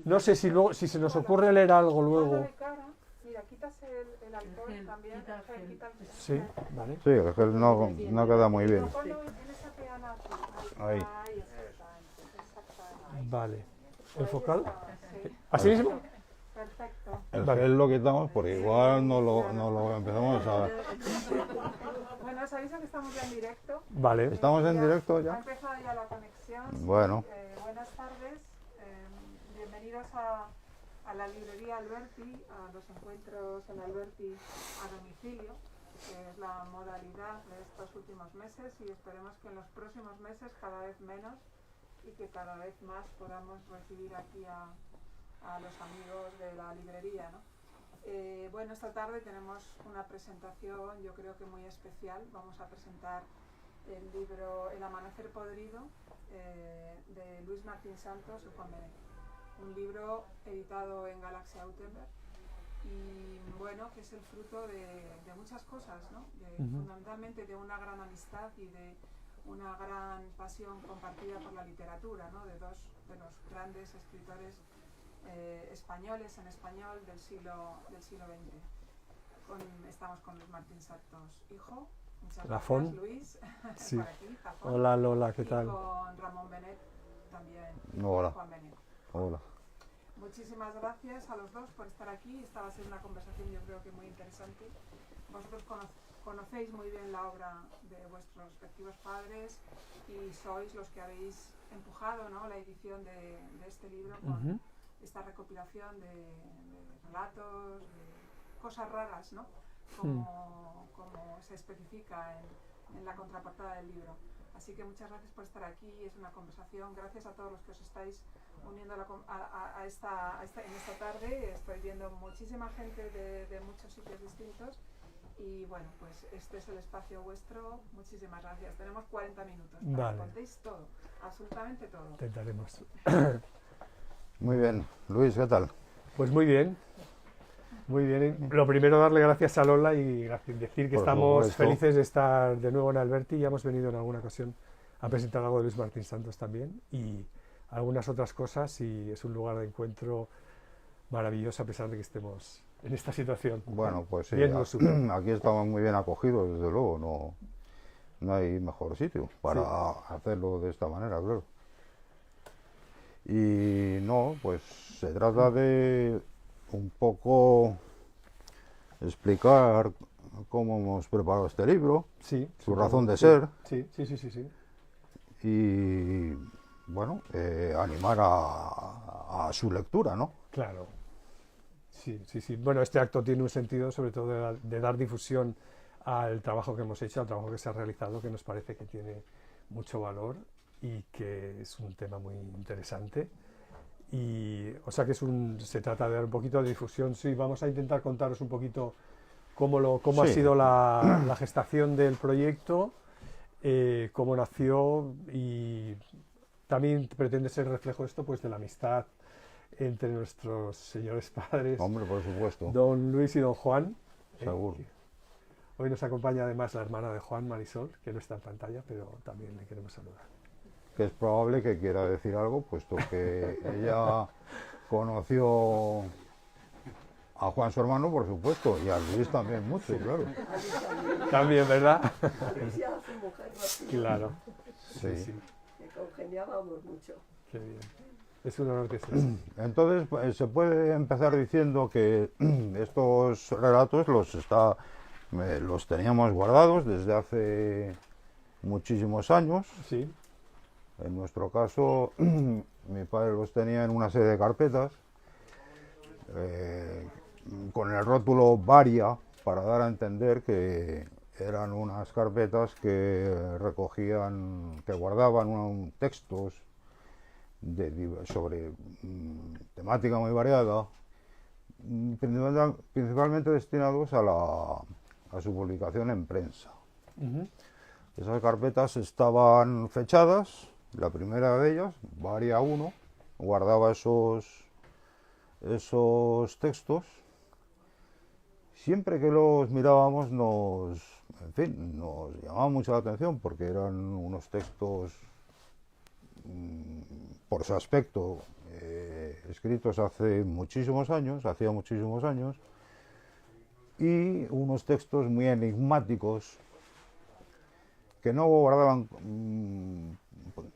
No sé si luego, si se nos ocurre leer algo luego. De cara, mira, quitas el alcohol también. Quita el gel. Sí, vale. Sí, el gel no queda muy bien. Ponlo en esa peana aquí. Ahí. Exactamente. Vale. ¿Enfocado? Sí. ¿Así mismo? Perfecto. El Vale. gel lo quitamos porque igual no lo empezamos a... Bueno, os aviso que estamos ya en directo. Vale. ¿Estamos en directo Ha ya? empezado ya la conexión. Sí. Bueno. Buenas tardes. Bienvenidos a la librería Alberti, a los encuentros en Alberti a domicilio, que es la modalidad de estos últimos meses, y esperemos que en los próximos meses cada vez menos y que cada vez más podamos recibir aquí a los amigos de la librería, ¿no? Bueno, esta tarde tenemos una presentación, yo creo que muy especial. Vamos a presentar el libro El amanecer podrido, de Luis Martín Santos y Juan Benet. Un libro editado en Galaxia Gutenberg y bueno, que es el fruto de muchas cosas, ¿no? Fundamentalmente de una gran amistad y de una gran pasión compartida por la literatura, ¿no? De dos de los grandes escritores españoles en español del siglo XX. Estamos con Luis Martín Santos, hijo. Muchas Lafón. gracias, Luis. Sí. Por aquí, Lafón. Hola Lola, ¿qué Y tal? con Ramón Benet también. Hola. Juan Benet. Hola. Muchísimas gracias a los dos por estar aquí. Esta va a ser una conversación, yo creo que muy interesante. Vosotros conocéis muy bien la obra de vuestros respectivos padres y sois los que habéis empujado, ¿no?, la edición de este libro con esta recopilación de relatos, de cosas raras, ¿no?, como se especifica en la contraportada del libro. Así que muchas gracias por estar aquí. Es una conversación. Gracias a todos los que os estáis uniendo en esta tarde. Estoy viendo muchísima gente de muchos sitios distintos. Y bueno, pues este es el espacio vuestro. Muchísimas gracias. Tenemos 40 minutos para que contéis todo, absolutamente todo. Intentaremos. Muy bien. Luis, ¿qué tal? Pues muy bien. Muy bien. Lo primero, darle gracias a Lola y decir que Por estamos supuesto. felices de estar de nuevo en Alberti. Ya hemos venido en alguna ocasión a presentar algo de Luis Martín Santos también y algunas otras cosas, y es un lugar de encuentro maravilloso a pesar de que estemos en esta situación. Bueno, pues sí, Bien, aquí estamos muy bien acogidos, desde luego. No hay mejor sitio para hacerlo de esta manera, claro. Y no, pues se trata de un poco explicar cómo hemos preparado este libro, Sí, su razón de ser, sí. y bueno, animar a su lectura, ¿no? Claro. Sí. Bueno, este acto tiene un sentido sobre todo de dar difusión al trabajo que hemos hecho, al trabajo que se ha realizado, que nos parece que tiene mucho valor y que es un tema muy interesante. Y, o sea que se trata de dar un poquito de difusión. Sí, vamos a intentar contaros un poquito cómo ha sido la gestación del proyecto, cómo nació, y también pretende ser reflejo esto, pues, de la amistad entre nuestros señores padres, Hombre, por supuesto. don Luis y don Juan. Seguro. Hoy nos acompaña además la hermana de Juan, Marisol, que no está en pantalla, pero también le queremos saludar. Que es probable que quiera decir algo, puesto que ella conoció a Juan, su hermano, por supuesto, y a Luis también mucho, claro. También, ¿verdad? Ya su mujer Rocío, Claro. Sí. que congeniábamos mucho. Qué bien. Es un honor que estés. Entonces, pues, se puede empezar diciendo que estos relatos los teníamos guardados desde hace muchísimos años. Sí. En nuestro caso, mi padre los tenía en una serie de carpetas, con el rótulo Varia, para dar a entender que eran unas carpetas que recogían, que guardaban textos sobre temática muy variada, principalmente destinados a su publicación en prensa. Esas carpetas estaban fechadas. La primera de ellas, Varia 1, guardaba esos textos. Siempre que los mirábamos nos llamaba mucho la atención, porque eran unos textos, por su aspecto, escritos hace muchísimos años, hacía muchísimos años, y unos textos muy enigmáticos que no guardaban,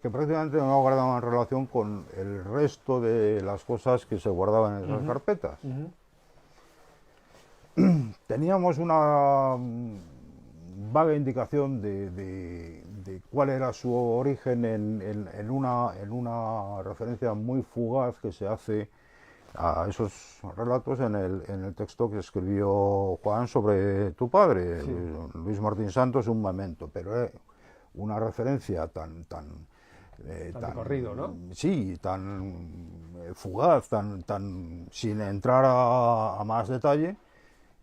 que prácticamente no guardaban relación con el resto de las cosas que se guardaban en esas carpetas. Teníamos una vaga indicación de cuál era su origen en una referencia muy fugaz que se hace a esos relatos en el texto que escribió Juan sobre tu padre, sí. Luis Martín Santos, Un Memento, pero una referencia tan corrido, ¿no? Sí, tan fugaz, tan sin entrar a más detalle,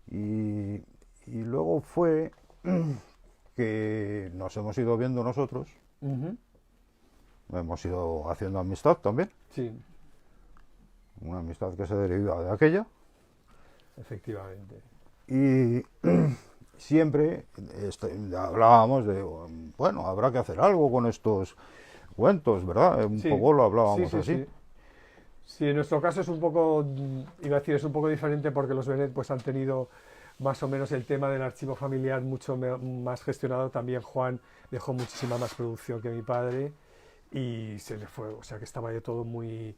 y luego fue que nos hemos ido viendo nosotros, hemos ido haciendo amistad también. Sí. Una amistad que se deriva de aquella. Efectivamente. Y siempre hablábamos de, bueno, habrá que hacer algo con estos cuentos, ¿verdad? Un poco lo hablábamos así. Sí. Sí, en nuestro caso es un poco, iba a decir, es un poco diferente porque los Benet pues han tenido más o menos el tema del archivo familiar mucho más gestionado. También Juan dejó muchísima más producción que mi padre y se le fue, o sea que estaba ya todo muy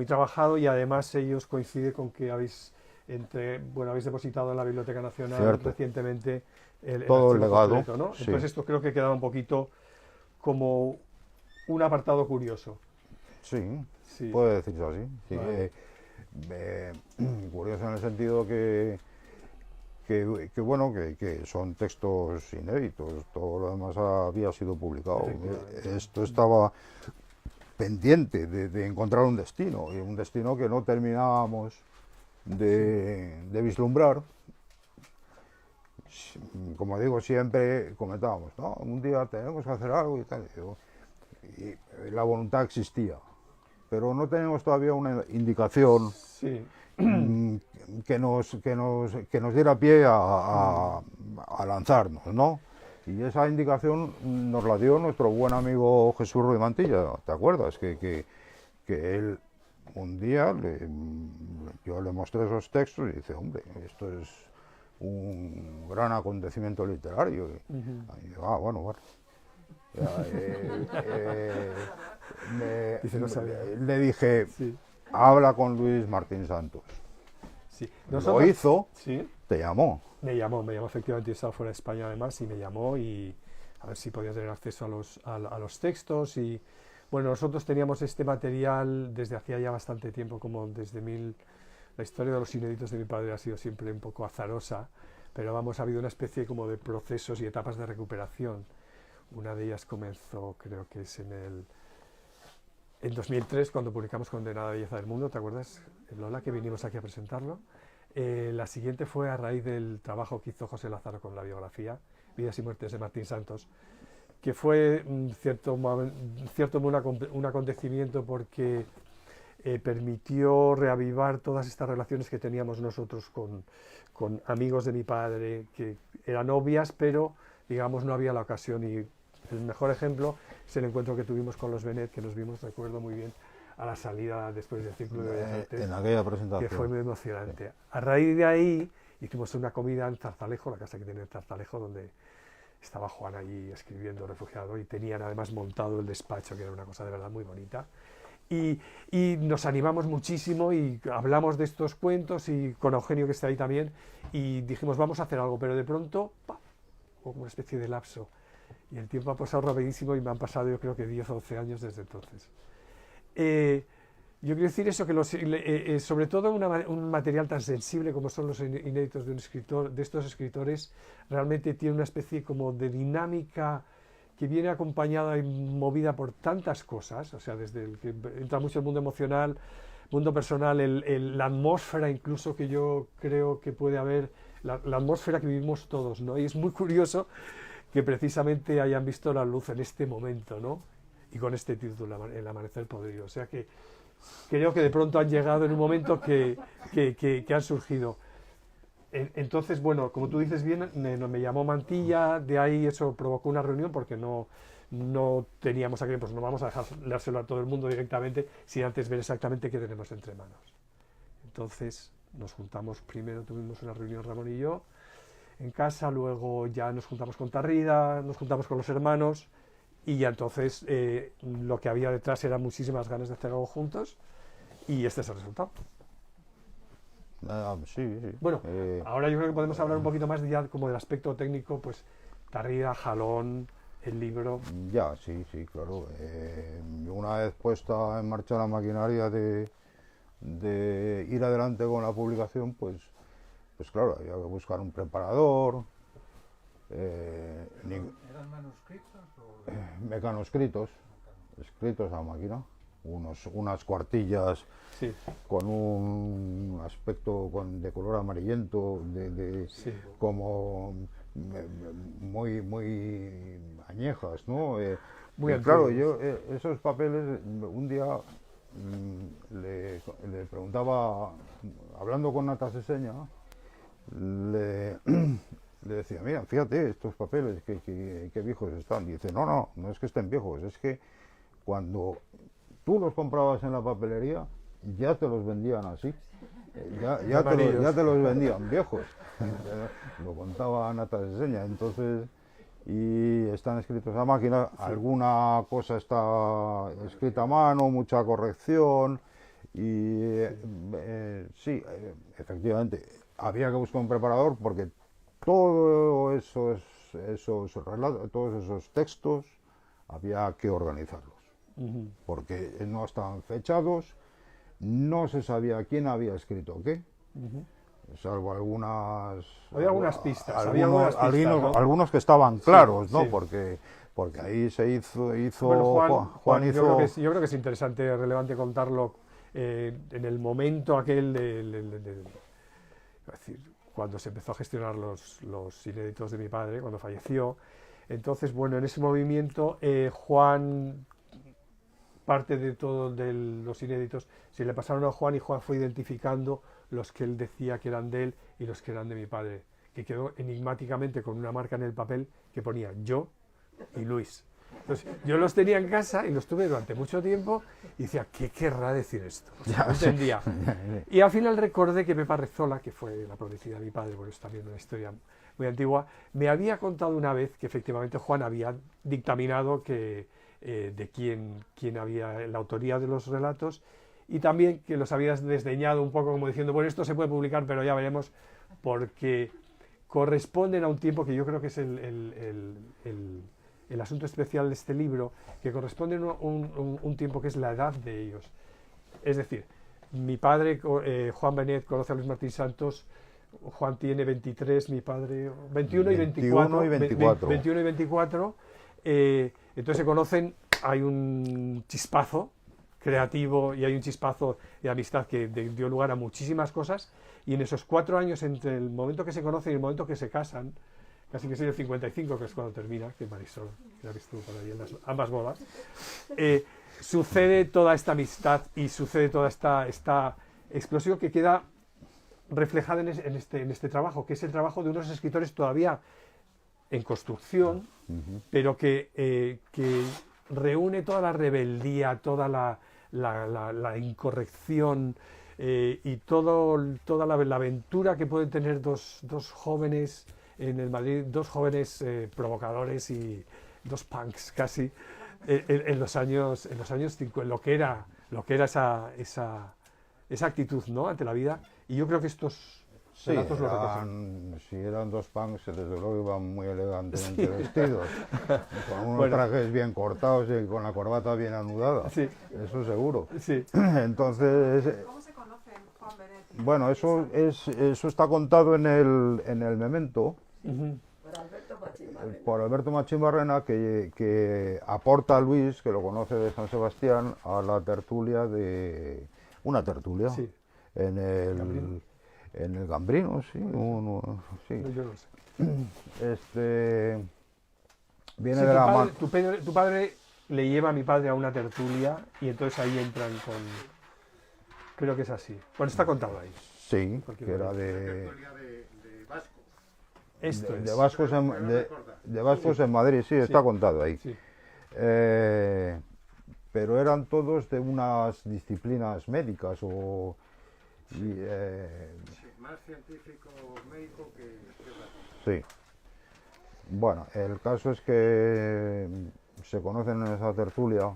trabajado, y además ellos coincide con que habéis depositado en la Biblioteca Nacional recientemente todo el legado, completo, ¿no? Sí. Entonces esto creo que quedaba un poquito como un apartado curioso. Sí, puede decirse así. Sí. Vale. Curioso en el sentido que son textos inéditos, todo lo demás había sido publicado. Esto estaba pendiente de encontrar un destino, y un destino que no terminábamos de vislumbrar. Como digo, siempre comentábamos, ¿no? Un día tenemos que hacer algo y tal, y la voluntad existía, pero no tenemos todavía una indicación que nos diera pie a lanzarnos, ¿no? Y esa indicación nos la dio nuestro buen amigo Jesús Ruiz Mantilla, ¿te acuerdas? Que él un día, yo le mostré esos textos y dice, hombre, esto es un gran acontecimiento literario. Y yo, bueno. Le dije, habla con Luis Martín Santos. Sí. Lo hizo, te llamó. Me llamó efectivamente, yo estaba fuera de España además, y me llamó y a ver si podía tener acceso a los textos. Y bueno, nosotros teníamos este material desde hacía ya bastante tiempo, como desde la historia de los inéditos de mi padre ha sido siempre un poco azarosa, pero vamos, ha habido una especie como de procesos y etapas de recuperación. Una de ellas comenzó, creo que es en 2003, cuando publicamos Condenada Belleza del Mundo, ¿te acuerdas, Lola, que vinimos aquí a presentarlo? La siguiente fue a raíz del trabajo que hizo José Lázaro con la biografía, Vidas y Muertes de Martín Santos, que fue cierto modo un acontecimiento porque permitió reavivar todas estas relaciones que teníamos nosotros con amigos de mi padre, que eran obvias, pero digamos no había la ocasión. Y el mejor ejemplo es el encuentro que tuvimos con los Benet, que nos vimos, recuerdo muy bien, a la salida después del Círculo de Bellas Artes, en aquella presentación, que fue muy emocionante. A raíz de ahí hicimos una comida en Zarzalejo, la casa que tiene en Zarzalejo, donde estaba Juan allí escribiendo, refugiado, y tenían además montado el despacho, que era una cosa de verdad muy bonita. Y nos animamos muchísimo y hablamos de estos cuentos, y con Eugenio, que está ahí también, y dijimos, vamos a hacer algo, pero de pronto, como una especie de lapso, y el tiempo ha pasado rapidísimo, y me han pasado yo creo que 10 o 12 años desde entonces. Yo quiero decir eso, que sobre todo un material tan sensible como son los inéditos de un escritor, de estos escritores, realmente tiene una especie como de dinámica que viene acompañada y movida por tantas cosas, o sea, desde el que entra mucho el mundo emocional, mundo personal, la atmósfera incluso que yo creo que puede haber, la atmósfera que vivimos todos, ¿no? Y es muy curioso que precisamente hayan visto la luz en este momento, ¿no? Y con este título, El amanecer podrido. O sea que creo que de pronto han llegado en un momento que han surgido. Entonces, bueno, como tú dices bien, me llamó Mantilla, de ahí eso provocó una reunión, porque no no teníamos aquí, pues no vamos a dejar dárselo a todo el mundo directamente sin antes ver exactamente qué tenemos entre manos. Entonces nos juntamos, primero tuvimos una reunión Ramón y yo en casa, luego ya nos juntamos con Tarrida, nos juntamos con los hermanos y ya entonces lo que había detrás eran muchísimas ganas de hacer algo juntos y este es el resultado. Sí, sí. Bueno, ahora yo creo que podemos hablar un poquito más ya como del aspecto técnico, pues Tarrida, Jalón, el libro. Ya, sí, sí, claro. Una vez puesta en marcha la maquinaria de ir adelante con la publicación, pues claro, había que buscar un preparador. ¿Eran manuscritos o...? Mecanoscritos, escritos a máquina, unas cuartillas Sí, con un aspecto de color amarillento, sí. como muy añejas, ¿no? Muy claro, antiguos. yo esos papeles un día le preguntaba, hablando con Nata Seseña, le decía, mira, fíjate estos papeles, qué viejos están. Y dice, no es que estén viejos, es que cuando tú los comprabas en la papelería, ya te los vendían así. Ya te los vendían viejos. Lo contaba Nata Seseña, entonces, y están escritos a máquina, alguna cosa está escrita a mano, mucha corrección, y sí, efectivamente, había que buscar un preparador porque todos esos relatos, todos esos textos, había que organizarlos, porque no estaban fechados, no se sabía quién había escrito qué, salvo algunas... Había algunas pistas, ¿no? Algunos que estaban claros, Sí, ¿no? sí. Porque ahí se hizo Bueno, Juan hizo... yo creo que es interesante, relevante contarlo en el momento aquel es decir, cuando se empezó a gestionar los inéditos de mi padre, cuando falleció. Entonces, bueno, en ese movimiento Juan, parte de todos los inéditos, se le pasaron a Juan y Juan fue identificando los que él decía que eran de él y los que eran de mi padre, que quedó enigmáticamente con una marca en el papel que ponía yo y Luis. Entonces, yo los tenía en casa y los tuve durante mucho tiempo y decía, ¿qué querrá decir esto? O sea, no entendía. Y al final recordé que Pepa Rezola, que fue la publicidad de mi padre, porque es también una historia muy antigua, me había contado una vez que efectivamente Juan había dictaminado que de quién había la autoría de los relatos y también que los habías desdeñado un poco como diciendo, bueno, esto se puede publicar, pero ya veremos, porque corresponden a un tiempo que yo creo que es el asunto especial de este libro, que corresponde a un tiempo que es la edad de ellos. Es decir, mi padre, Juan Benet, conoce a Luis Martín Santos, Juan tiene 23, mi padre 21 y 24. 21 y 24. Entonces se conocen, hay un chispazo creativo y hay un chispazo de amistad que dio lugar a muchísimas cosas, y en esos 4 años entre el momento que se conocen y el momento que se casan, casi que es el 55, que es cuando termina, que Marisol, que la visto por ahí en ambas bodas, sucede toda esta amistad y sucede toda esta explosión que queda reflejada en este trabajo, que es el trabajo de unos escritores todavía en construcción, pero que reúne toda la rebeldía, toda la incorrección y toda la aventura que pueden tener dos jóvenes en el Madrid, dos jóvenes provocadores y dos punks casi en los años 50, lo que era esa actitud, ¿no?, ante la vida, y yo creo que estos relatos lo recogen. Si eran dos punks, desde luego iban muy elegantemente vestidos, con unos trajes bien cortados y con la corbata bien anudada, eso seguro. Sí. Entonces, ¿Cómo se conocen Juan Benet? Bueno, eso está contado en el memento. Por Alberto Machín Barrena, que aporta a Luis, que lo conoce de San Sebastián, a la tertulia una tertulia en el Gambrino, sí. Sí. Yo no sé. Viene de la mano. Tu padre le lleva a mi padre a una tertulia y entonces ahí entran con... Creo que es así. Bueno, está contado ahí. Sí, que era de Vasco. Esto es. De vascos en Madrid, sí, está contado ahí. Sí. pero eran todos de unas disciplinas médicas o... y, Sí, más científico médico que sí. Bueno, el caso es que se conocen en esa tertulia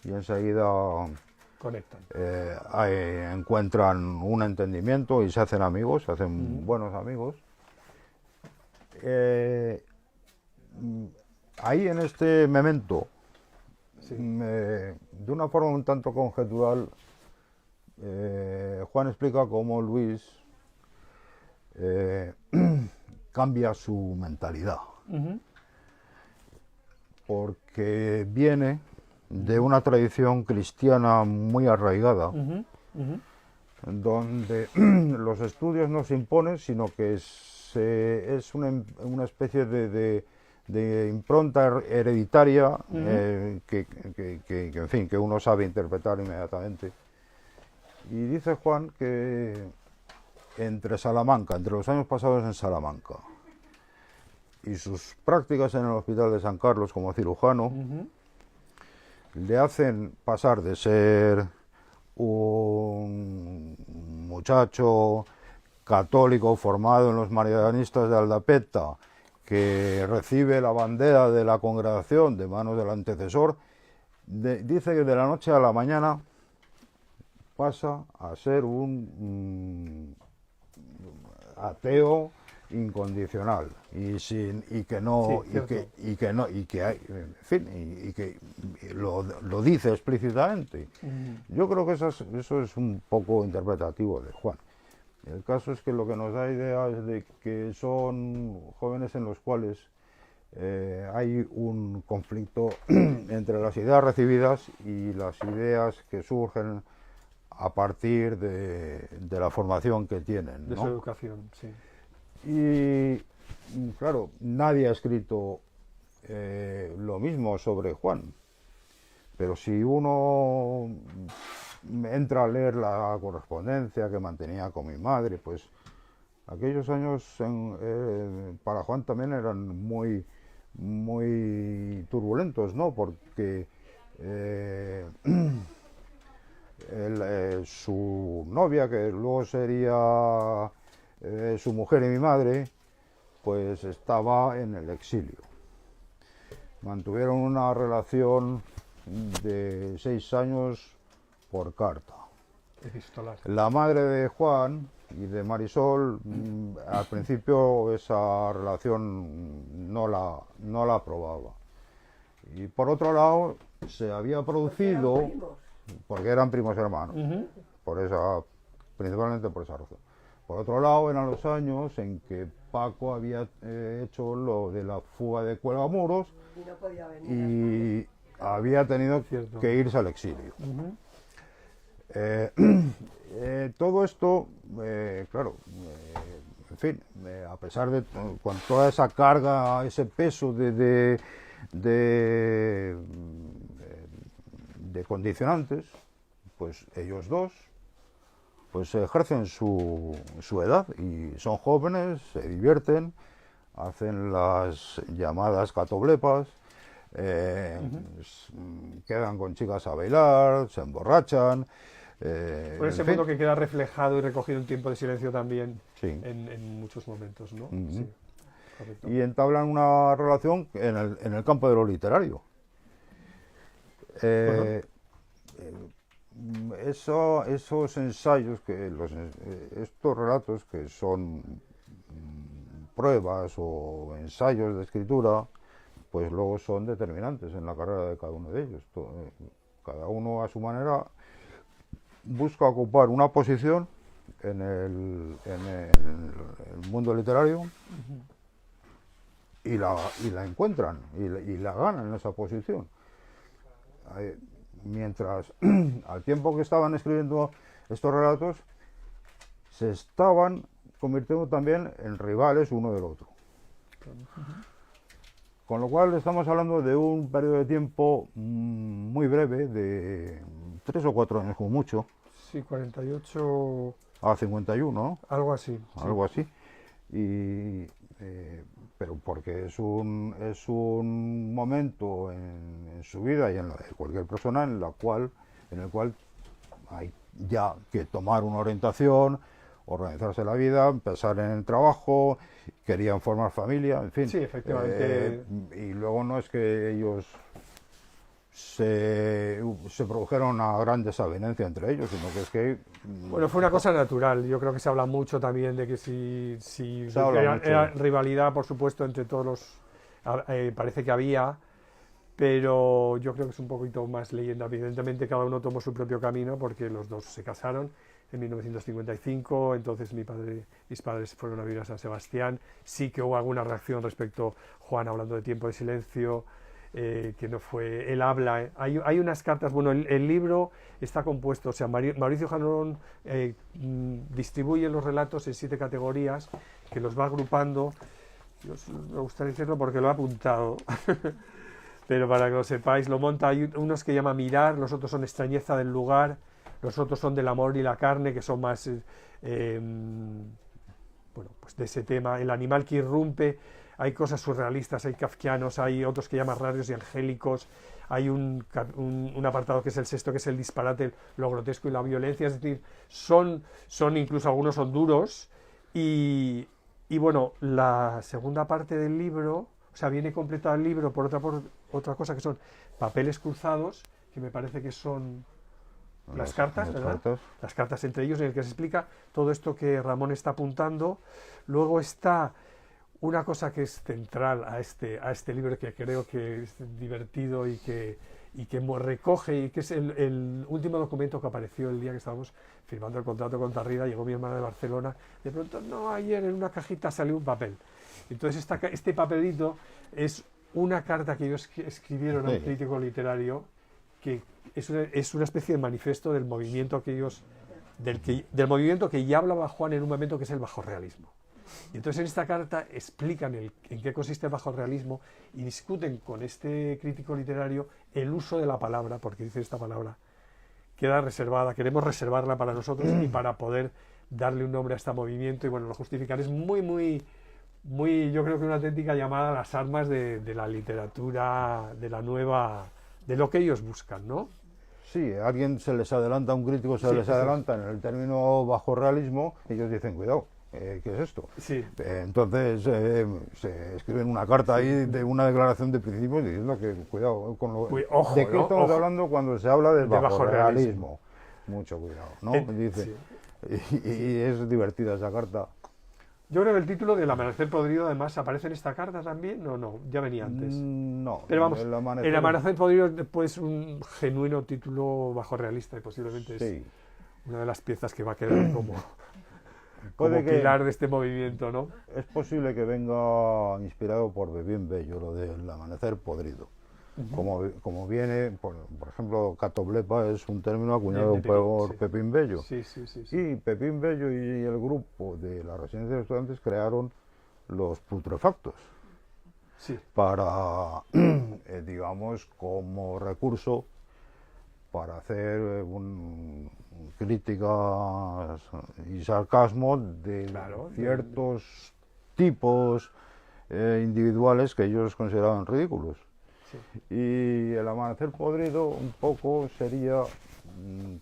y enseguida Conectan. encuentran un entendimiento y se hacen amigos, se hacen buenos amigos. Ahí en este memento, Sí. de una forma un tanto conjetural, Juan explica cómo Luis cambia su mentalidad, Ujú. porque viene de una tradición cristiana muy arraigada, Ujú. Ujú. donde los estudios no se imponen, sino que es una especie de impronta hereditaria que, en fin, que uno sabe interpretar inmediatamente. Y dice Juan que entre los años pasados en Salamanca y sus prácticas en el Hospital de San Carlos como cirujano, Ujú. le hacen pasar de ser un muchacho católico formado en los marianistas de Aldapeta, que recibe la bandera de la congregación de manos del antecesor, dice que de la noche a la mañana pasa a ser un ateo incondicional y que no Sí, cierto. y que no y que hay, en fin, y que lo dice explícitamente. Yo creo que eso es un poco interpretativo de Juan. El caso es que lo que nos da idea es de que son jóvenes en los cuales hay un conflicto entre las ideas recibidas y las ideas que surgen a partir de la formación que tienen, De ¿no? su educación, sí. Y claro, nadie ha escrito lo mismo sobre Juan, pero si uno entra a leer la correspondencia que mantenía con mi madre, pues aquellos años para Juan también eran muy, muy turbulentos, ¿no? Porque su novia, que luego sería su mujer y mi madre, pues estaba en el exilio. Mantuvieron una relación de 6 años por carta. Epistolar. La madre de Juan y de Marisol, al principio esa relación no la aprobaba. Y por otro lado, se había producido, Primos. porque eran primos hermanos, principalmente por esa razón. Por otro lado, eran los años en que Paco había hecho lo de la fuga de Cuelgamuros Y no podía venir. y había tenido Cierto. que irse al exilio. Ujú. Todo esto, claro, en fin, a pesar de con toda esa carga, ese peso de condicionantes, pues ellos dos pues ejercen su edad y son jóvenes, se divierten, hacen las llamadas catoblepas, quedan con chicas a bailar, se emborrachan. Por ese en fin. mundo que queda reflejado y recogido en tiempo de silencio también Sí. en muchos momentos, ¿no? Ujú. Sí, correcto. Y entablan una relación en el campo de lo literario. Esos ensayos, estos relatos que son pruebas o ensayos de escritura, pues luego son determinantes en la carrera de cada uno de ellos. Cada uno a su manera busca ocupar una posición en el mundo literario y la encuentran y la ganan en esa posición. Mientras al tiempo que estaban escribiendo estos relatos se estaban convirtiendo también en rivales uno del otro. Con lo cual estamos hablando de un periodo de tiempo muy breve, de 3 o 4 años como mucho, Sí, 48, a 51, ¿no? algo así. Sí. Algo así. Y pero porque es un momento en su vida y en la de cualquier persona en el cual hay ya que tomar una orientación, organizarse la vida, empezar en el trabajo, querían formar familia, en fin. Sí, efectivamente. Y luego no es que ellos se produjera una gran desavenencia entre ellos, sino que es que... Bueno, fue una cosa natural. Yo creo que se habla mucho también de que si Se habla mucho. era rivalidad, por supuesto, entre todos los... parece que había, pero yo creo que es un poquito más leyenda. Evidentemente cada uno tomó su propio camino porque los dos se casaron en 1955, entonces mis padres fueron a vivir a San Sebastián. Sí que hubo alguna reacción respecto a Juan hablando de Tiempo de Silencio, que no fue, él habla, hay unas cartas, bueno, el libro está compuesto, o sea, Mauricio Janón distribuye los relatos en 7 categorías, que los va agrupando. Me gustaría decirlo porque lo he apuntado, pero para que lo sepáis, lo monta, hay unos que llama mirar, los otros son extrañeza del lugar, los otros son del amor y la carne, que son más, bueno, pues de ese tema, el animal que irrumpe. Hay cosas surrealistas, hay kafkianos, hay otros que llaman raros y angélicos, hay un apartado que es el sexto, que es el disparate, lo grotesco y la violencia, es decir, son incluso algunos son duros, y bueno, la segunda parte del libro, o sea, viene completado el libro por otra cosa que son papeles cruzados, que me parece que son las cartas, ¿verdad? Las cartas entre ellos, en el que se explica todo esto que Ramón está apuntando. Luego está una cosa que es central a este libro, que creo que es divertido y que recoge, y que es el último documento que apareció el día que estábamos firmando el contrato con Tarrida. Llegó mi hermana de Barcelona, de pronto, no, ayer en una cajita salió un papel. Entonces este papelito es una carta que ellos escribieron a un crítico literario, que es una especie de manifiesto del movimiento que ellos, del movimiento que ya hablaba Juan en un momento, que es el bajorrealismo. Y entonces en esta carta explican en qué consiste el bajorrealismo y discuten con este crítico literario el uso de la palabra, porque dice esta palabra queda reservada, queremos reservarla para nosotros y para poder darle un nombre a este movimiento, y bueno, lo justifican. Es muy, yo creo que una auténtica llamada a las armas de la literatura, de la nueva, de lo que ellos buscan, ¿no? Sí, a alguien se les adelanta, un crítico se les adelanta en el término bajorrealismo, ellos dicen, cuidado, ¿qué es esto? Sí. Entonces se escriben una carta ahí de una declaración de principios diciendo que cuidado con lo ojo, de qué ¿no? estamos Ojo. hablando cuando se habla del De bajorrealismo. Mucho cuidado, ¿no? Dice. Sí. Y es divertida esa carta. Yo creo que el título del Amanecer Podrido además aparece en esta carta también, no, ya venía antes. No, Pero vamos, el el Amanecer Podrido es pues un genuino título bajorrealista, y posiblemente es sí. una de las piezas que va a quedar como Puede que pilar de este movimiento, ¿no? es posible que venga inspirado por Pepín Bello, lo del Amanecer Podrido. Como viene, por ejemplo, catoblepa es un término acuñado Bien, por sí. Pepín Bello. Sí. Y Pepín Bello y el grupo de la Residencia de Estudiantes crearon los putrefactos Sí. para, digamos, como recurso para hacer críticas y sarcasmo de Claro, ciertos tipos individuales que ellos consideraban ridículos. Sí. Y el Amanecer Podrido un poco sería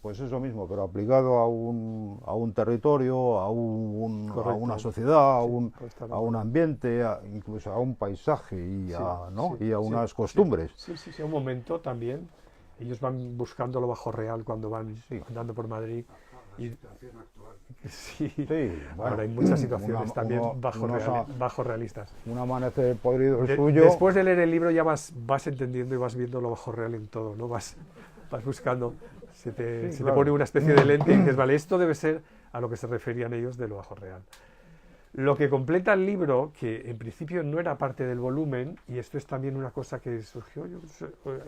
pues eso mismo, pero aplicado a un territorio, a una sociedad, a un ambiente, incluso a un paisaje y a unas costumbres. Sí, un momento también. Ellos van buscando lo bajo real cuando van andando por Madrid. La Y, situación actual. sí, Bueno, ahora hay muchas situaciones también bajo realistas. Un Amanecer Podrido el suyo. Después de leer el libro ya vas entendiendo y vas viendo lo bajo real en todo, ¿no? Vas buscando, se te pone una especie de lente y dices, vale, esto debe ser a lo que se referían ellos de lo bajo real. Lo que completa el libro, que en principio no era parte del volumen, y esto es también una cosa que surgió,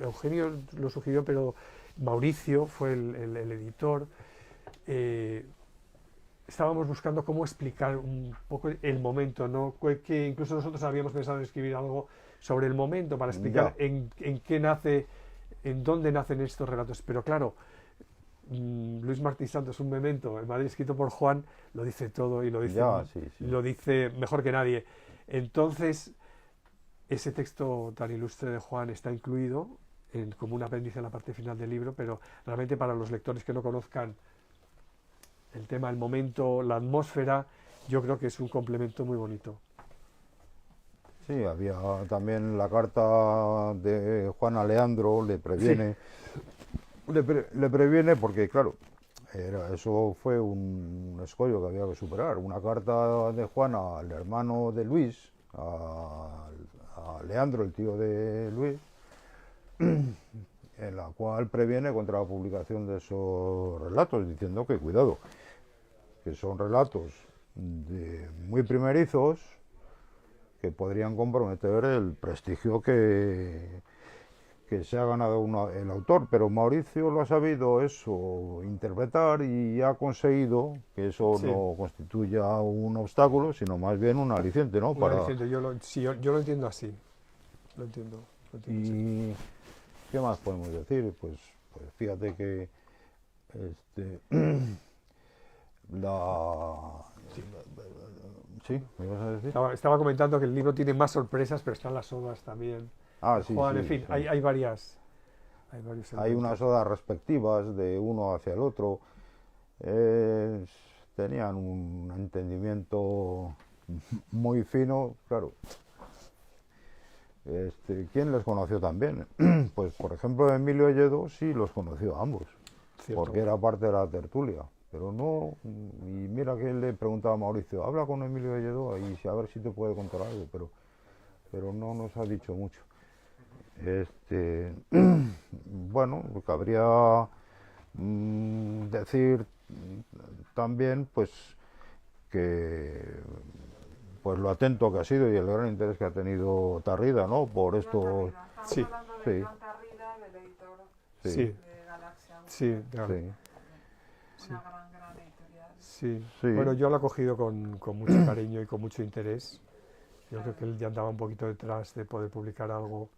Eugenio lo sugirió, pero Mauricio fue el editor. Estábamos buscando cómo explicar un poco el momento, ¿no? Que incluso nosotros habíamos pensado en escribir algo sobre el momento para explicar en qué nace, en dónde nacen estos relatos. Pero claro, Luis Martí Santos, un memento en Madrid escrito por Juan, lo dice todo y lo dice, lo dice mejor que nadie. Entonces, ese texto tan ilustre de Juan está incluido como un apéndice en la parte final del libro, pero realmente para los lectores que no conozcan el tema, el momento, la atmósfera, yo creo que es un complemento muy bonito. Sí, había también la carta de Juan a Leandro, le previene, le previene porque, claro, eso fue un escollo que había que superar. Una carta de Juan al hermano de Luis, a Leandro, el tío de Luis, en la cual previene contra la publicación de esos relatos, diciendo que cuidado, que son relatos muy primerizos, que podrían comprometer el prestigio que se ha ganado el autor, pero Mauricio lo ha sabido eso, interpretar, y ha conseguido que eso no constituya un obstáculo, sino más bien un aliciente, ¿no? Aliciente, yo lo entiendo así, lo entiendo y así. ¿Qué más podemos decir? Pues fíjate que ¿Sí? ¿Me ibas a decir? Estaba comentando que el libro tiene más sorpresas, pero están las odas también. Sí, Juan, sí, en fin, sí. hay varios Hay unas odas respectivas de uno hacia el otro. Tenían un entendimiento muy fino, claro. ¿Quién les conoció también? Pues, por ejemplo, Emilio Lledó sí los conoció a ambos, Cierto. porque era parte de la tertulia. Pero no, y mira que él le preguntaba a Mauricio, habla con Emilio Lledó y a ver si te puede contar algo, pero no nos ha dicho mucho. Bueno, cabría decir también pues que pues lo atento que ha sido y el gran interés que ha tenido Tarrida, ¿no? Por esto. Estamos Sí. hablando de Sí. Joan Tarrida, del editor Sí. de Galaxia. Sí, claro. Sí. Una gran editorial. Sí. Sí. Bueno, yo lo he acogido con mucho cariño y con mucho interés. Yo creo que él ya andaba un poquito detrás de poder publicar algo.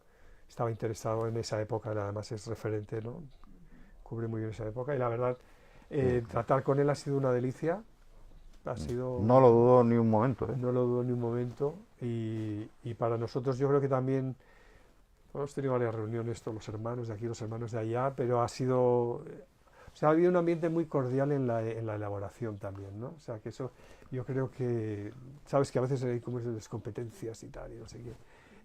Estaba interesado en esa época, además es referente, ¿no? Cubre muy bien esa época y la verdad, tratar con él ha sido una delicia. Ha sido... No lo dudo ni un momento, ¿eh? No lo dudo ni un momento. Y para nosotros yo creo que también hemos tenido varias reuniones, todos los hermanos de aquí, los hermanos de allá, pero ha sido... O sea, ha habido un ambiente muy cordial en la elaboración también, ¿no? O sea, que eso yo creo que... Sabes que a veces hay como esas descompetencias y tal, y no sé qué.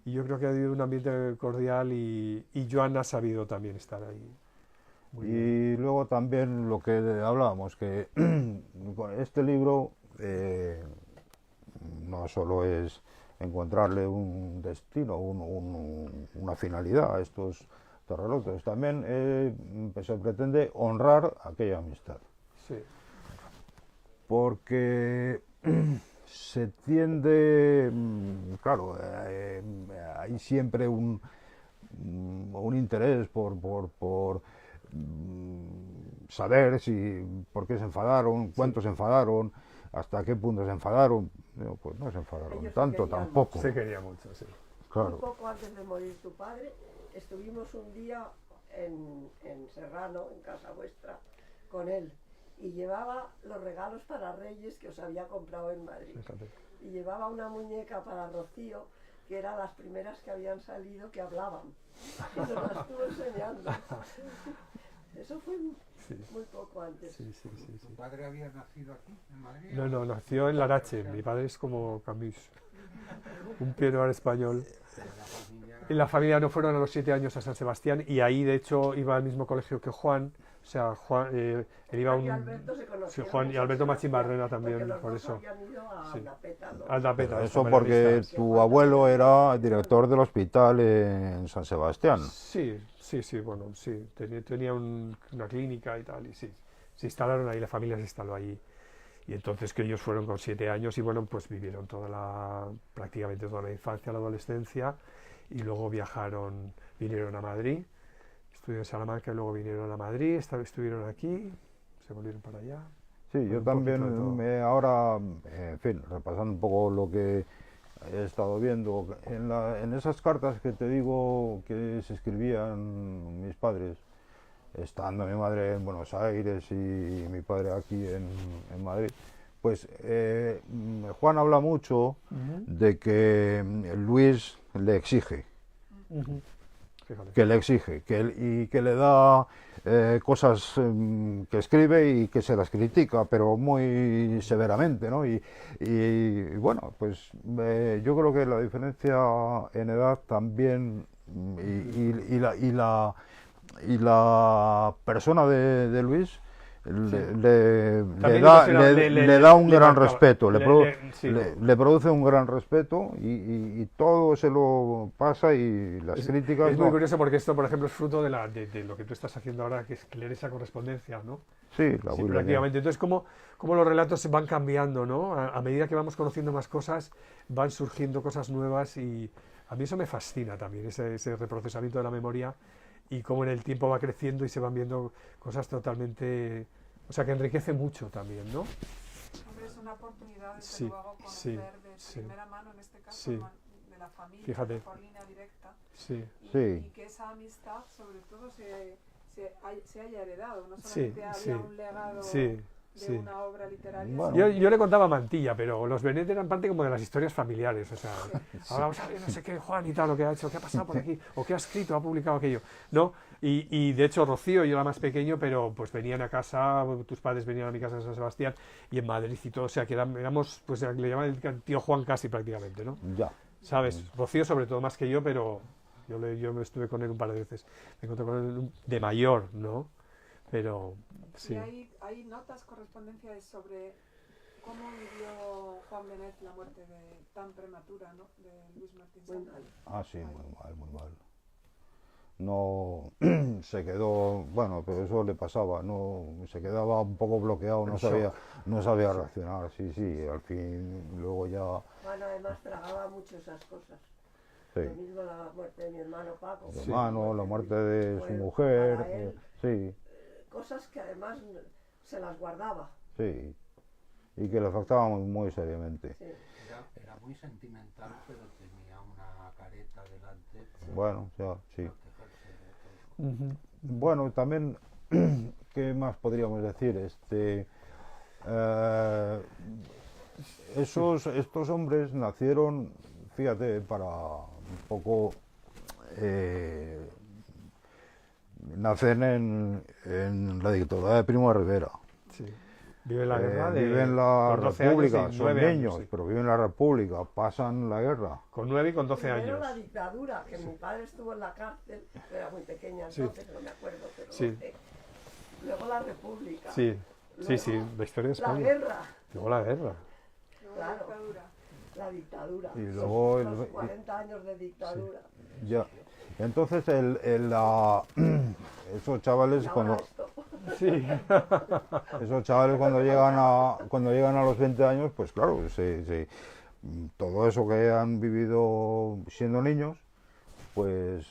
Y yo creo que ha habido un ambiente cordial y Joan ha sabido también estar ahí. Muy bien. Y luego también lo que hablábamos, que con este libro no solo es encontrarle un destino, una finalidad a estos relatos, también se pretende honrar aquella amistad. Sí. Porque se tiende, claro, hay siempre un interés por saber por qué se enfadaron, cuántos se enfadaron, hasta qué punto se enfadaron. No, pues no se enfadaron Ellos se tanto querían tampoco. Se quería mucho, sí. Un Claro. poco antes de morir tu padre, estuvimos un día en Serrano, en casa vuestra, con él. Y llevaba los regalos para Reyes que os había comprado en Madrid. Fíjate. Y llevaba una muñeca para Rocío, que eran las primeras que habían salido que hablaban. Y nos las estuvo enseñando. Eso fue muy poco antes. Sí. ¿Tu padre había nacido aquí, en Madrid? No, nació en Larache. Mi padre es como Camus, un pionero español. Y la familia no fueron a los 7 años a San Sebastián y ahí, de hecho, iba al mismo colegio que Juan. O sea, Juan, él iba a Juan y un... Alberto se Sí, conocieron Juan en y San Alberto Sebastián, Machimbarrena porque también, los por dos eso. habían ido a Sí. Aldapeta, ¿no? Aldapeta, Eso los porque seminaristas. tu abuelo era director del hospital en San Sebastián. Sí, bueno, sí. Tenía una clínica y tal, y sí. Se instalaron ahí, la familia se instaló ahí. Y entonces que ellos fueron con 7 años y bueno, pues vivieron prácticamente toda la infancia, la adolescencia, y luego vinieron a Madrid, estuvieron en Salamanca y luego vinieron a Madrid, estuvieron aquí, se volvieron para allá. Sí, yo Un también poquito de ahora, en fin, repasando un poco lo que he estado viendo, en esas cartas que te digo que se escribían mis padres, estando mi madre en Buenos Aires y mi padre aquí en Madrid, pues Juan habla mucho de que Luis le exige, Ujú. Fíjate. que le exige, y que le da cosas que escribe y que se las critica, pero muy severamente, ¿no? Y bueno, pues yo creo que la diferencia en edad también y la persona de Luis le También le da un gran marcaba, respeto, sí. le produce un gran respeto y todo se lo pasa y las críticas Es muy no. curioso porque esto, por ejemplo, es fruto de lo que tú estás haciendo ahora, que es leer esa correspondencia, ¿no? Sí, la Sí, voy prácticamente. Entonces, cómo los relatos se van cambiando, ¿no? A medida que vamos conociendo más cosas, van surgiendo cosas nuevas y a mí eso me fascina también, ese reprocesamiento de la memoria y cómo en el tiempo va creciendo y se van viendo cosas totalmente... O sea, que enriquece mucho también, ¿no? Hombre, es una oportunidad, desde Sí, luego, sí, conocer de sí. primera mano, en este caso, Sí. de la familia, Fíjate. por línea directa, Sí, Sí. y que esa amistad, sobre todo, se haya heredado. No Sí, solamente había sí, un legado sí, de sí. una obra literaria, Bueno. Yo le contaba a Mantilla, pero los Benet eran parte como de las historias familiares, o sea, ahora vamos a ver no sé qué, Juan y tal, lo que ha hecho, qué ha pasado por aquí, o qué ha escrito, ha publicado aquello, ¿no? Y de hecho Rocío, yo era más pequeño, pero pues venían a casa, tus padres venían a mi casa en San Sebastián y en Madrid y todo, o sea, que éramos, pues le llaman el tío Juan casi prácticamente, ¿no? Ya. ¿Sabes? Rocío sobre todo más que yo, pero yo me estuve con él un par de veces, me encontré con él de mayor, ¿no? Pero, sí. Y hay notas, correspondencias sobre cómo vivió Juan Benet la muerte tan prematura, ¿no?, de Luis Martín Muy Sanz. mal. Ah, sí, muy mal. No se quedó, bueno, pero eso le pasaba, no se quedaba un poco bloqueado, no sabía reaccionar, sí, al fin luego ya Bueno, además tragaba mucho esas cosas. sí. Lo mismo la muerte de mi hermano Paco. Su hermano, la muerte de su Fue mujer, para él, sí, cosas que además se las guardaba. sí, y que le afectaban muy seriamente. Sí. Era muy sentimental, pero tenía una careta delante para Bueno, ya, sí. protegerse de todo. Ujú. Bueno, también, ¿qué más podríamos decir? Estos hombres nacieron, fíjate, para un poco nacen en la dictadura de Primo de Rivera. Sí. Vive la guerra Viven la con 12 años República, y son 9 niños, años, sí. pero viven la República, pasan la guerra. Con 9 y con 12 Primero años. la dictadura, que mi padre estuvo en la cárcel, era muy pequeña Sí. entonces, no me acuerdo, pero Sí. luego la República. Sí, sí, Luego sí, la historia de La España. guerra, Luego la guerra. Luego Claro. la dictadura. la dictadura. Y luego los 40 años de dictadura. Ya. Entonces, esos chavales Y ahora cuando esto. Sí. cuando llegan a los 20 años, pues claro, todo eso que han vivido siendo niños, pues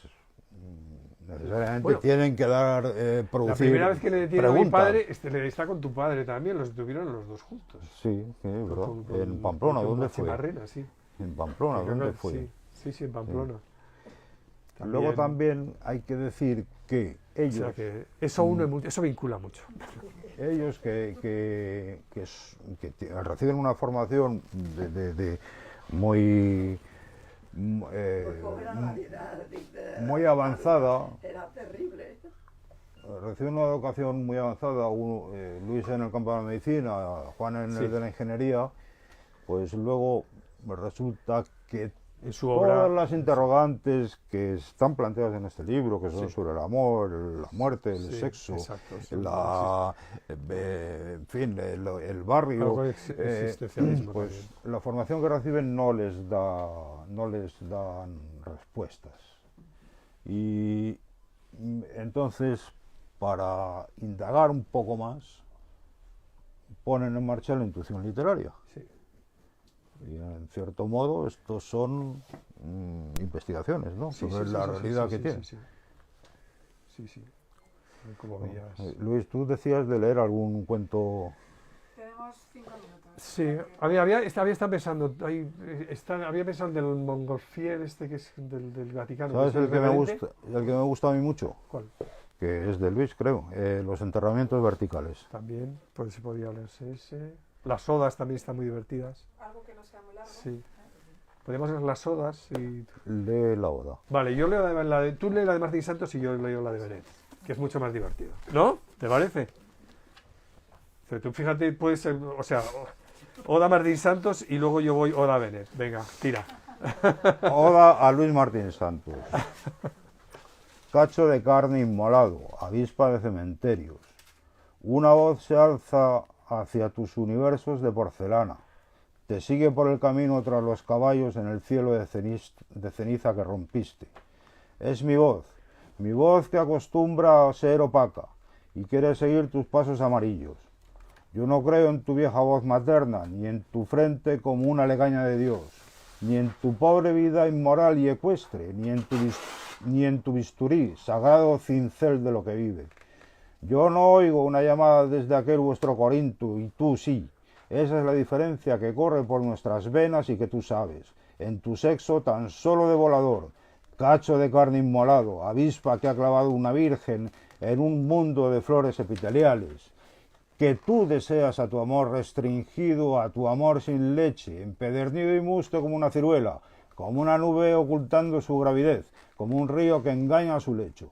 necesariamente Bueno, tienen que dar La producir primera vez que le detienen a mi preguntas. padre, está con tu padre también, los detuvieron los dos juntos. Sí, ¿verdad? Con- En Pamplona, con ¿dónde fue? Machimarrena, sí. En Pamplona, Creo ¿dónde que fue? Sí, en Pamplona. Luego también hay que decir que O ellos, sea que eso une mucho, eso vincula mucho. ellos reciben una formación de muy Pues como era muy avanzada, Era terrible. reciben una educación muy avanzada, Luis en el campo de la medicina, Juan en Sí. el de la ingeniería, pues luego resulta que En su todas obra. las interrogantes que están planteadas en este libro, que son Sí. sobre el amor, la muerte, el Sí, sexo, exacto, sí, en fin, el barrio, Algo de existencialismo pues también. la formación que reciben no les dan respuestas. Y entonces, para indagar un poco más, ponen en marcha la intuición literaria. Sí. Y en cierto modo estos son investigaciones, ¿no? Sí, sobre sí, la sí, realidad sí, que sí, tienen. Sí. Como veías. Luis, tú decías de leer algún cuento. Tenemos 5 minutos. Sí, había estado pensando, había pensado en del Montgolfier, que es del Vaticano. ¿Sabes que es el que me irreverente? gusta, el que me gusta a mí mucho? ¿Cuál? Que es de Luis, creo. Los enterramientos verticales. También, pues se podía leerse ese. Las odas también están muy divertidas. Algo que no sea muy largo. Sí. Podemos ver las odas y... Lee la oda. Vale, yo leo tú lees la de Martín Santos y yo leo la de Benet, que es mucho más divertido. ¿No? ¿Te parece? O sea, tú fíjate, puedes ser, o sea, Oda Martín Santos y luego yo voy Oda Benet. Venga, tira. Oda a Luis Martín Santos. Cacho de carne inmolado, avispa de cementerios. Una voz se alza hacia tus universos de porcelana. Te sigue por el camino tras los caballos en el cielo de ceniza que rompiste. Es mi voz que acostumbra a ser opaca y quiere seguir tus pasos amarillos. Yo no creo en tu vieja voz materna, ni en tu frente como una legaña de Dios, ni en tu pobre vida inmoral y ecuestre, ni en tu bisturí, sagrado cincel de lo que vive. Yo no oigo una llamada desde aquel vuestro Corinto, y tú sí. Esa es la diferencia que corre por nuestras venas y que tú sabes. En tu sexo tan solo de volador, cacho de carne inmolado, avispa que ha clavado una virgen en un mundo de flores epiteliales, que tú deseas a tu amor restringido, a tu amor sin leche, empedernido y musto como una ciruela, como una nube ocultando su gravidez, como un río que engaña a su lecho.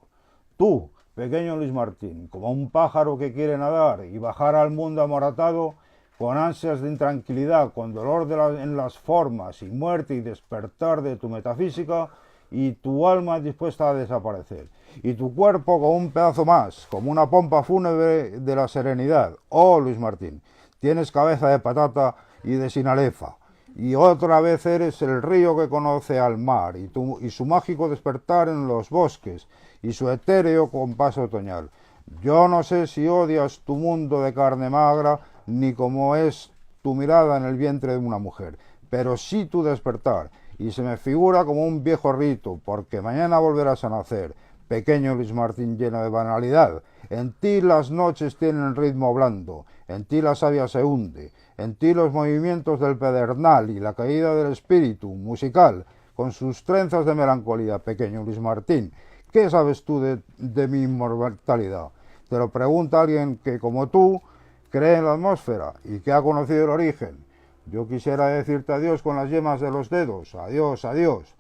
Tú, pequeño Luis Martín, como un pájaro que quiere nadar y bajar al mundo amoratado, con ansias de intranquilidad, con dolor en las formas y muerte y despertar de tu metafísica, y tu alma dispuesta a desaparecer, y tu cuerpo como un pedazo más, como una pompa fúnebre de la serenidad. Oh, Luis Martín, tienes cabeza de patata y de sinalefa, y otra vez eres el río que conoce al mar, y su mágico despertar en los bosques, y su etéreo compás otoñal. Yo no sé si odias tu mundo de carne magra, ni cómo es tu mirada en el vientre de una mujer, pero sí tu despertar, y se me figura como un viejo rito, porque mañana volverás a nacer, pequeño Luis Martín lleno de banalidad. En ti las noches tienen ritmo blando, en ti la savia se hunde, en ti los movimientos del pedernal y la caída del espíritu musical, con sus trenzas de melancolía, pequeño Luis Martín. ¿Qué sabes tú de mi inmortalidad? Te lo pregunta alguien que, como tú, cree en la atmósfera y que ha conocido el origen. Yo quisiera decirte adiós con las yemas de los dedos. Adiós, adiós.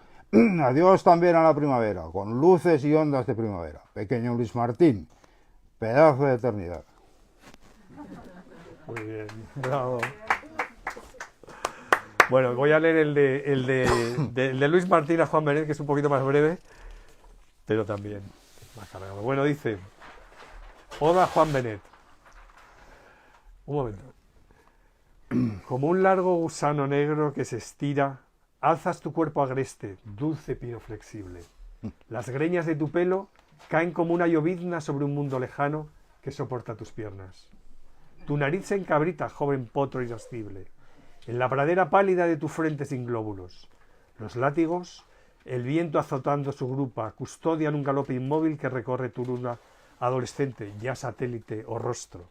Adiós también a la primavera, con luces y ondas de primavera. Pequeño Luis Martín, pedazo de eternidad. Muy bien, bravo. Bueno, voy a leer el de Luis Martín a Juan Benet, que es un poquito más breve, pero también más cargado. Bueno, dice: Oda a Juan Benet. Un momento. Como un largo gusano negro que se estira, alzas tu cuerpo agreste, dulce pino flexible. Las greñas de tu pelo caen como una llovizna sobre un mundo lejano que soporta tus piernas. Tu nariz se encabrita, joven potro irascible. En la pradera pálida de tu frente sin glóbulos. Los látigos, el viento azotando su grupa, custodian un galope inmóvil que recorre tu luna adolescente, ya satélite o rostro.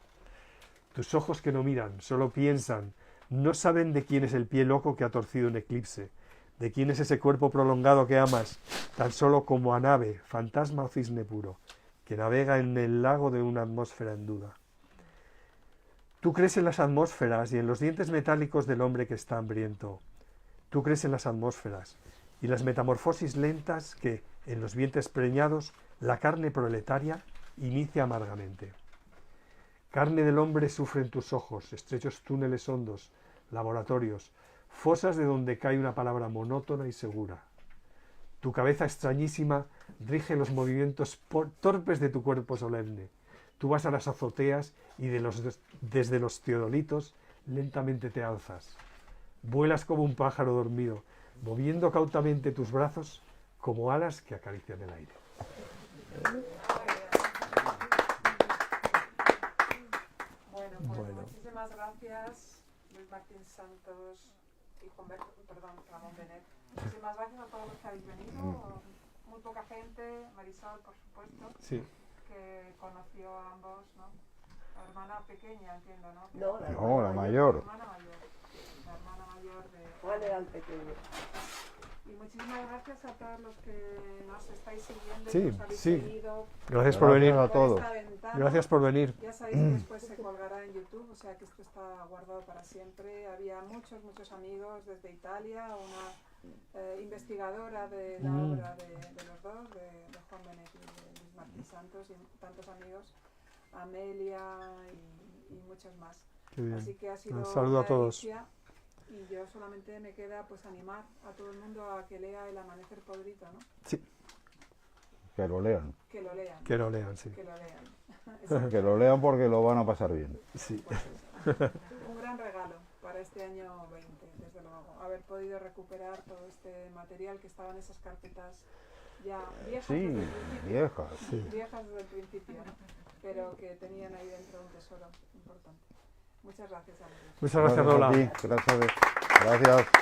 Tus ojos que no miran, solo piensan, no saben de quién es el pie loco que ha torcido un eclipse, de quién es ese cuerpo prolongado que amas, tan solo como a nave, fantasma o cisne puro, que navega en el lago de una atmósfera en duda. Tú crees en las atmósferas y en los dientes metálicos del hombre que está hambriento. Tú crees en las atmósferas y las metamorfosis lentas que, en los vientres preñados, la carne proletaria inicia amargamente. Carne del hombre sufre en tus ojos, estrechos túneles hondos, laboratorios, fosas de donde cae una palabra monótona y segura. Tu cabeza extrañísima rige los movimientos torpes de tu cuerpo solemne. Tú vas a las azoteas y desde los teodolitos lentamente te alzas. Vuelas como un pájaro dormido, moviendo cautamente tus brazos como alas que acarician el aire. Bueno, muchísimas gracias, Luis Martín Santos y Ramón Benet. Muchísimas gracias a todos los que habéis venido. Muy poca gente, Marisol, por supuesto, Sí. que conoció a ambos, ¿no? La hermana pequeña, entiendo, ¿no? No, la mayor. La hermana mayor de... Juan era el pequeño. Y Y muchísimas gracias a todos los que nos estáis siguiendo, Sí, y nos habéis sí. seguido Gracias por venir. a todos. esta ventana. Gracias por venir. Ya sabéis que después se colgará en YouTube, o sea que esto está guardado para siempre. Había muchos amigos desde Italia, una investigadora de la obra de los dos, de Juan Benet y de Luis Martín Santos, y tantos amigos, Amelia y muchos más. Qué bien. Así que ha sido Un saludo a una todos. delicia, y yo solamente me queda pues animar a todo el mundo a que lea El amanecer podrido, ¿no? Sí, Que lo lean. Que lo lean. que lo lean, sí. Que lo lean. Que lo lean porque lo van a pasar bien. Sí. Pues eso. Un gran regalo para este año 20, desde luego. Haber podido recuperar todo este material que estaba en esas carpetas ya viejas Sí, desde el principio. viejas. Sí. Viejas desde el principio, ¿no? Pero que tenían ahí dentro un tesoro importante. Muchas gracias, amigos. Muchas gracias, a Lola. ti, gracias.